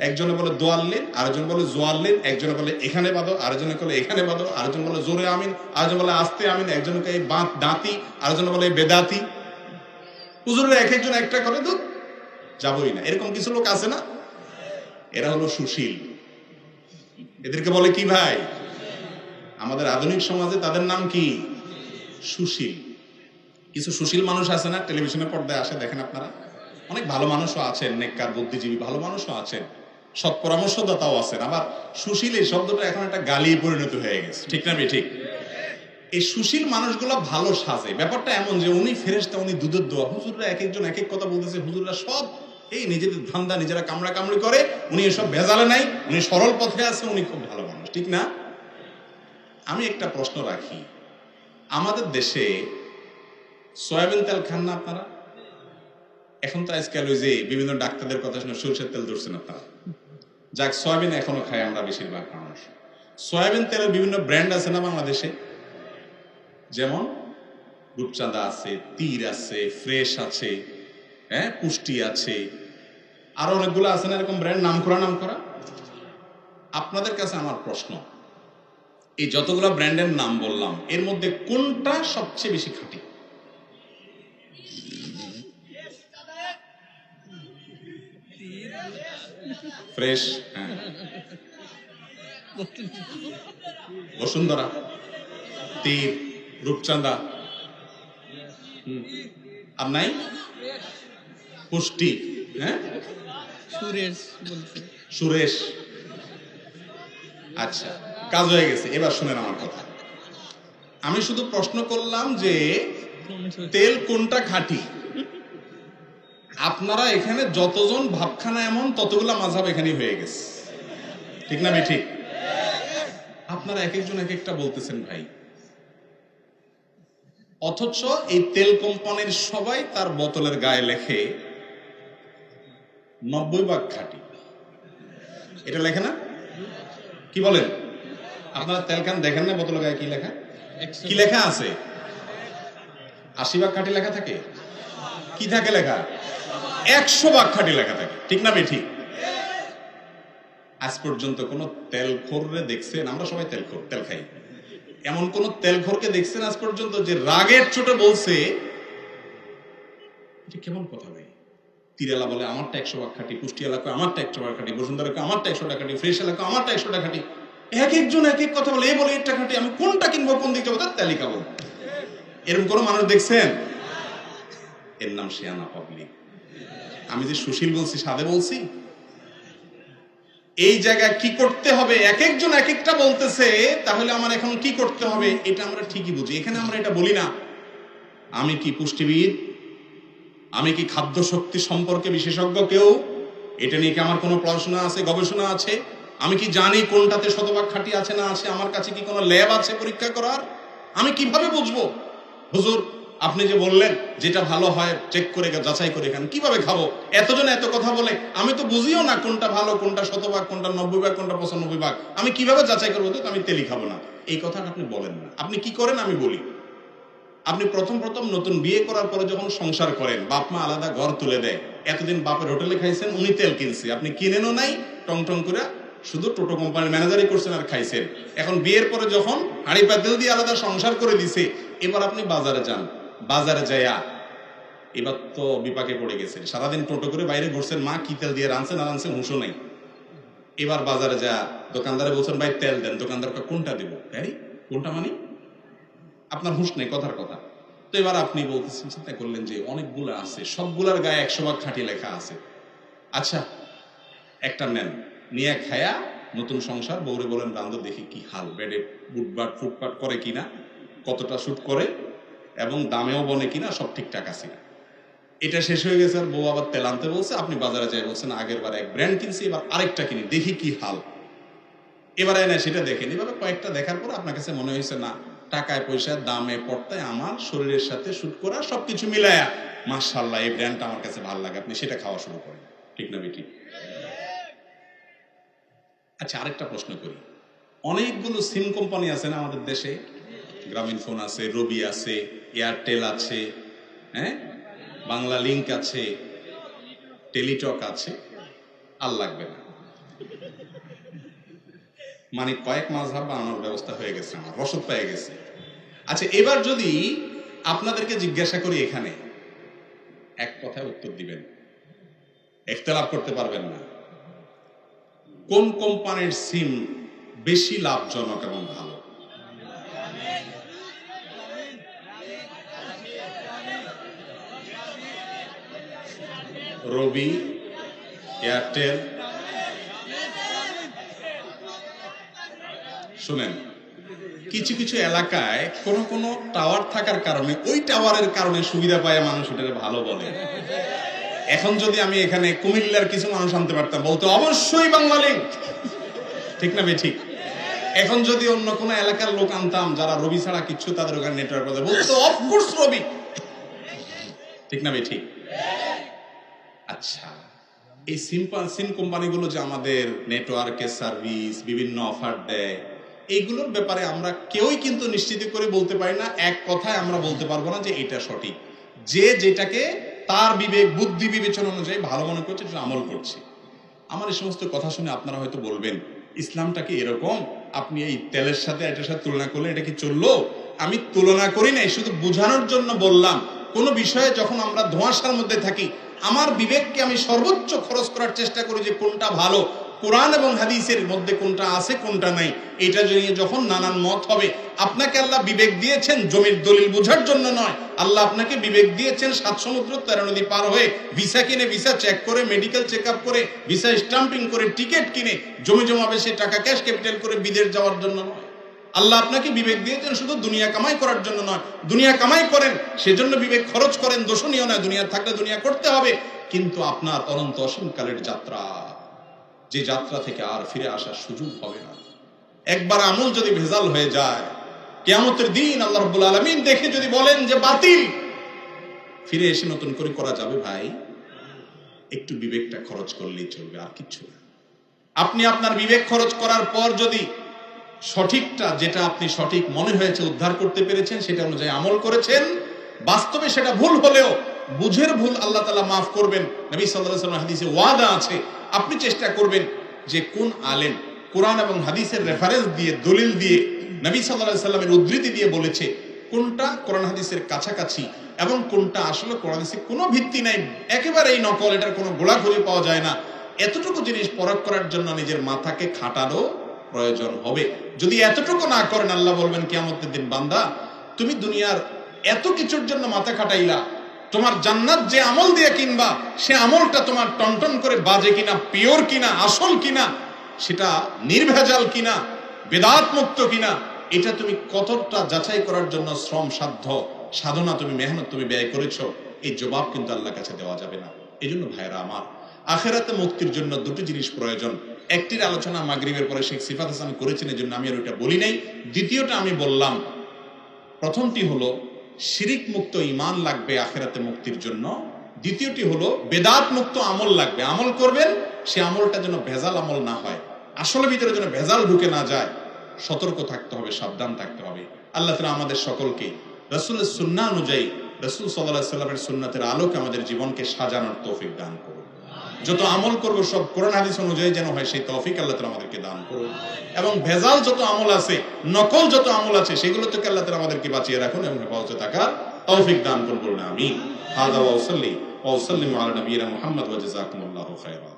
একজনে বলে দোয়াল্লিন, আরেকজন বলে জোয়াল্লিন, একজনে বলে এখানে বাঁধো, আরেকজনে বলে এখানে বাঁধো, আরেকজন বলে জোরে আমিন, আরেকজন বলে আস্তে আমিন, একজনকে এই দাঁতি, আরেকজন বলে বেদাতি। হুজুরের এক একজন একটা করে দুধ যাবই না। এরকম কিছু লোক আছে না? এরা হলো সুশীল। এদেরকে বলে কি ভাই? আমাদের আধুনিক সমাজে তাদের নাম কি? সুশীল। কিছু সুশীল মানুষ আছে না, টেলিভিশনের পর্দায় আসে, দেখেন আপনারা। অনেক ভালো মানুষও আছেন, নেককার বুদ্ধিজীবী ভালো মানুষও আছেন, সৎ পরামর্শদাতাও আছেন। আবার সুশীল এই শব্দটা এখন একটা গালি পরিণত হয়ে গেছে, ঠিক না ঠিক? এই সুশীল মানুষগুলো ভালো সাজে। ব্যাপারটা এমন যে উনি ফেরেশতা, উনি দুধের দোয়া। হুজুররা এক একজন এক এক কথা বলতেছে, হুজুররা সব এই নিজেদের ধান্দা, নিজেরা কামড়া কামড়ি করে, উনি এসব ভেজালে নাই, উনি সরল পথে আছে, উনি খুব ভালো মানুষ, ঠিক না? আমি একটা প্রশ্ন রাখি, আমাদের দেশে সয়াবিন তেল খান না আপনারা? এখন তো আজকাল ওই যে বিভিন্ন ডাক্তারদের কথা শুনে সরষের তেল ধরছেন আপনারা। যাক, সয়াবিন এখনো খাই আমরা বেশিরভাগ মানুষ। সয়াবিন তেলের বিভিন্ন ব্র্যান্ড আছে না বাংলাদেশে? যেমন রূপচাঁদা আছে, তীর আছে, ফ্রেশ আছে, হ্যাঁ, পুষ্টি আছে, আরো অনেকগুলো আছে না এরকম ব্র্যান্ড, নাম করা। আপনাদের কাছে আমার প্রশ্ন, এই যতগুলো ব্র্যান্ডের নাম বললাম এর মধ্যে কোনটা সবচেয়ে বেশি খাঁটি? ফ্রেশ, হ্যাঁ। বসুন্ধরা, তীর, রূপচাঁদা, আর নাই পুষ্টি, হ্যাঁ, সুরেশ। আচ্ছা, কাজ হয়ে গেছে। এবার শুনেন আমার কথা। আমি শুধু প্রশ্ন করলাম যে তেল কোনটা খাঁটি। আপনারা এখানে যতজন ভাবখানা এমন ততগুলা মাযহাব এখানে হয়ে গেছে, ঠিক না ঠিক? আপনারা এক একজন এক একটা বলতেছেন ভাই, অথচ এই তেল কোম্পানির সবাই তার বোতলের গায়ে লেখে 90% খাঁটি। এটা লেখে না? কি বলেন আপনারা? তেল খান, দেখেন না বোতলের গায়ে কি লেখা? কি লেখা আছে? 80% খাঁটি লেখা থাকে। কি থাকে লেখা? 100% খাঁটি লেখা থাকে, ঠিক না ঠিক? আজ পর্যন্ত কোন তেলখোররে দেখছেন? আমরা সবাই তেলখোর, তেল খাই। এমন কোন তেলখোরকে দেখছেন আজ পর্যন্ত যে রাগের চোটে বলছে, এটা কেমন কথা ভাই? তীরেলা বলে আমারটা 100% খাঁটি, পুষ্টি এলাকা আমারটা 100% খাঁটি, বসুন্ধরা আমারটা 100% খাঁটি, ফ্রেশ এলাকা আমারটা 100% খাঁটি। এক একজন এক এক কথা বলে, এ বলে এটা খাঁটি, আমি কোনটা কিনবো, কোন দিকে যাবো, তার তালিকা বলবো। এরকম কোন মানুষ দেখছেন? এর নাম শেয়ানা পাবলিক। আমি যে সুশীল বলছি, সাদে বলছি? এই জায়গায় কি করতে হবে, এক একজন এক একটা বলতেছে, তাহলে আমার এখন কি করতে হবে এটা আমরা ঠিকই বুঝি। এখানে আমরা এটা বলি না আমি কি পুষ্টিবিদ, আমি কি খাদ্য শক্তি সম্পর্কে বিশেষজ্ঞ কেউ, এটা নিয়ে কি আমার কোনো পড়াশোনা আছে, গবেষণা আছে, আমি কি জানি কোনটাতে শতভাগ খাঁটি আছে না আছে, আমার কাছে কি কোনো ল্যাব আছে পরীক্ষা করার? আমি কিভাবে বুঝবো? হুজুর আপনি যে বললেন যেটা ভালো হয় চেক করে যাচাই করে খান, কিভাবে খাবো? এতজন এত কথা বলে, আমি তো বুঝিও না কোনটা ভালো, কোনটা শতভাগ, কোনটা 90%, কোনটা 95%। আমি কিভাবে যাচাই করবো? তো আমি তেলই খাবো না, এই কথাটা আপনি বলেন না। আপনি কি করেন আমি বলি। আপনি প্রথম নতুন বিয়ে করার পরে যখন সংসার করেন, বাপ মা আলাদা ঘর তুলে দেয়। এতদিন বাপের হোটেলে খাইছেন, উনি তেল কিনছে, আপনি কিনেনও নাই, টং টং করে শুধু টোটো কোম্পানির ম্যানেজারই করছেন আর খাইছেন। এখন বিয়ের পরে যখন হাঁড়ি পাতিল দিয়ে আলাদা সংসার করে দিছে, এবার আপনি বাজারে যান, বাজারে যাইয়া এবার তো বিপাকে পড়ে গেছেন। সারাদিন টোটো করে বাইরে ঘুরছেন, মা কি তেল দিয়ে রাঁধছে না রাঁধছে হুঁশও নাই। এবার বাজারে যা দোকানদারে বলছেন ভাই তেল দেন, দোকানদার কোনটা দিব, ভাই কোনটা মানে আপনার হুঁশ নেই কথার কথা। তো এবার আপনি বলতেছেন, চিন্তা করলেন যে অনেকগুলো আছে, সবগুলার গায়ে 100% খাঁটি লেখা আছে। আচ্ছা একটা নেন, নিয়ে খায়া নতুন সংসার, বউরে বলেন রান্ধো দেখি কি হাল, বেডে বুটবাট ফুটপাট করে কিনা, কতটা শুট করে এবং দামেও বনে কিনা, সব ঠিকঠাক আছে কিনা। এটা শেষ হয়ে গেছে, আর বউ আবার তেল আনতে বলছে, আপনি বাজারে যাই বলছেন আগের বার এক ব্র্যান্ড কিনছি, এবার আরেকটা কিনি দেখি কি হাল। এবার এনে সেটা দেখেন, এভাবে কয়েকটা দেখার পর আপনার কাছে মনে হয়েছে না, টাকায় পয়সায় দামে পড়তায় আমার শরীরের সাথে শুট করা সবকিছু মিলায়া মাশাআল্লাহ এই ব্র্যান্ডটা আমার কাছে ভালো লাগে, আপনি সেটা খাওয়া শুরু করেন, ঠিক না বেটি? আচ্ছা আরেকটা প্রশ্ন করি, অনেকগুলো সিম কোম্পানি আছে না আমাদের দেশে? গ্রামীণ ফোন আছে, রবি আছে, এয়ারটেল আছে, হ্যাঁ, বাংলা লিংক আছে, টেলিটক আছে, আর লাগবে না। মানে কয়েক মাযহাব বানানোর ব্যবস্থা হয়ে গেছে, আমার রসদ পেয়ে গেছে। আচ্ছা, এবার যদি আপনাদেরকে জিজ্ঞাসা করি, এখানে এক কথায় উত্তর দিবেন, ইখতিলাফ করতে পারবেন না, কোন কোম্পানির সিম বেশি লাভজনক এবং ভালো? রবি, এয়ারটেল? শুনেন, কিছু কিছু এলাকায় কোন কোন টাওয়ার থাকার কারণে ওই টাওয়ারের কারণে সুবিধা পায় মানুষ ওটাকে ভালো বলে। এখন যদি আমি এখানে কুমিল্লার কিছু মানুষ আনতে পারতাম, বলতো অবশ্যই বাংলালিংক, ঠিক না ঠিক? এখন যদি অন্য কোন এলাকার লোক আনতাম যারা রবি ছাড়া কিছু তাদের ওখানে নেটওয়ার্ক আছে, বলতো অফকোর্স রবি, ঠিক না ঠিক? আচ্ছা, এই সিম কোম্পানিগুলো যে আমাদের নেটওয়ার্কের সার্ভিস বিভিন্ন অফার দেয়, এইগুলোর ব্যাপারে আমরা কেউই কিন্তু নিশ্চিত করে বলতে পারি না, এক কথায় আমরা বলতে পারবো না যে এটা সঠিক। যে যেটাকে তার বিবেক বুদ্ধি বিবেচনা অনুযায়ী ভালো মনে করছে সেটা আমল করছে। আমার এই সমস্ত কথা শুনে আপনারা হয়তো বলবেন, ইসলামটা কি এরকম? আপনি এই তেলের সাথে এটার সাথে তুলনা করলে এটা কি চললো? আমি তুলনা করি নাই, শুধু বোঝানোর জন্য বললাম। কোনো বিষয়ে যখন আমরা ধোঁয়াশার মধ্যে থাকি, আমার বিবেককে আমি সর্বোচ্চ খরচ করার চেষ্টা করি যে কোনটা ভালো, কোরআন এবং হাদিসের মধ্যে কোনটা আছে কোনটা নাই, এটা নিয়ে যখন নানান মত হবে। আপনাকে আল্লাহ বিবেক দিয়েছেন জমির দলিল বোঝার জন্য নয়, আল্লাহ আপনাকে বিবেক দিয়েছেন 7 সমুদ্র 13 নদী পার হয়ে ভিসা কিনে, ভিসা চেক করে, মেডিকেল চেক আপ করে, ভিসা স্টাম্পিং করে, টিকিট কিনে, জমি জমা বেশি টাকা ক্যাশ ক্যাপিটাল করে বিদেশ যাওয়ার জন্য নয়। আল্লাহ আপনাকে বিবেক দিয়েছেন শুধু দুনিয়া কামাই করার জন্য নয়। দুনিয়া কামাই করেন, সেজন্য বিবেক খরচ করেন, দোষণীয় নয়, দুনিয়া থাকলে দুনিয়া করতে হবে। কিন্তু আপনার অনন্ত অসীমকালের যাত্রা, যে যাত্রা থেকে আর ফিরে আসার সুযোগ হবে না। একবার আমল যদি ভেজাল হয়ে যায়, কিয়ামতের দিন আল্লাহ রাব্বুল আলামিন দেখে যদি বলেন যে বাতিল, ফিরে এসে নতুন করে করা যাবে ভাই? একটু বিবেকটা খরচ করলেই চলবে, আর কিচ্ছু না। আপনি আপনার বিবেক খরচ করার পর যদি সঠিকটা, যেটা আপনি সঠিক মনে হয়েছে উদ্ধার করতে পেরেছেন, সেটা অনুযায়ী আমল করেছেন, বাস্তবে সেটা ভুল হলেও বুঝের ভুল আল্লাহ তাআলা মাফ করবেন। নবী সাল্লাল্লাহু আলাইহি ওয়াসাল্লাম হাদিসে ওয়াদা আছে, আপনি চেষ্টা করবেন যে কোন আলেম কোরআন এবং হাদিসের রেফারেন্স দিয়ে, দলিল দিয়ে, নবী সাল্লাল্লাহু আলাইহি ওয়াসাল্লামের উদ্ধৃতি দিয়ে বলেছে, কোনটা কোরআন হাদিসের কাছাকাছি এবং কোনটা আসলে কোরআন হাদিসে কোনো ভিত্তি নাই, একেবারেই নকল, এটার কোনো গোড়া খুঁজে পাওয়া যায় না। এতটুকু জিনিস পরখ করার জন্য নিজের মাথাকে খাটানো প্রয়োজন হবে। যদি এতটুকু না করেন, আল্লাহ বলবেন কিয়ামতের দিন, বান্দা তুমি দুনিয়ার এত কিছুর জন্য মাথা খাটাইলা, তোমার জান্নাত যে আমল দিয়ে কিনবা, সে আমলটা তোমার টনটন করে বাজে কিনা, পিওর কিনা, আসল কিনা, সেটা নির্ভেজাল কিনা, বেদাত মুক্ত কিনা, এটা তুমি কতটা যাচাই করার জন্য শ্রম সাধ্য সাধনা তুমি মেহনত তুমি ব্যয় করেছো, এই জবাব কিন্তু আল্লাহর কাছে দেওয়া যাবে না। এই জন্য ভাইরা আমার, আখিরাতে মুক্তির জন্য দুটি জিনিস প্রয়োজন। একটির আলোচনা মাগরিবের পরে শেখ সিফাত হাসান করেছেন, এই জন্য আমি আর ওইটা বলি নাই। দ্বিতীয়টা আমি বললাম। প্রথমটি হলো শিরিক মুক্ত ঈমান লাগবে আখিরাতে মুক্তির জন্য। দ্বিতীয়টি হলো বেদাত মুক্ত আমল লাগবে। আমল করবেন, সে আমলটা যেন ভেজাল আমল না হয়, আসলে ভিতরে যেন ভেজাল ঢুকে না যায়। সতর্ক থাকতে হবে, সাবধান থাকতে হবে। আল্লাহ তাআলা আমাদের সকলকে রাসূলের সুন্নাহ অনুযায়ী, রাসূল সাল্লাল্লাহু আলাইহি ওয়াসাল্লামের সুন্নাতের আলোকে আমাদের জীবনকে সাজানোর তৌফিক দান করুন। যত আমল করব সব কোরআন হাদিস অনুযায়ী যেন হয়, সেই তৌফিক আল্লাহ তাআলা আমাদেরকে দান করুন। এবং ভেজাল যত আমল আছে, নকল যত আমল আছে, সেগুলো থেকে আল্লাহ তাআলা আমাদেরকে বাঁচিয়ে রাখুন এবং হেফাজতে থাকার তৌফিক দান করুন। আমিন। হাযা ওয়া সাল্লি ওয়া সাল্লিমু আলা নবিয়িনা মুহাম্মদ ওয়া জাযাকুমুল্লাহু খায়রা।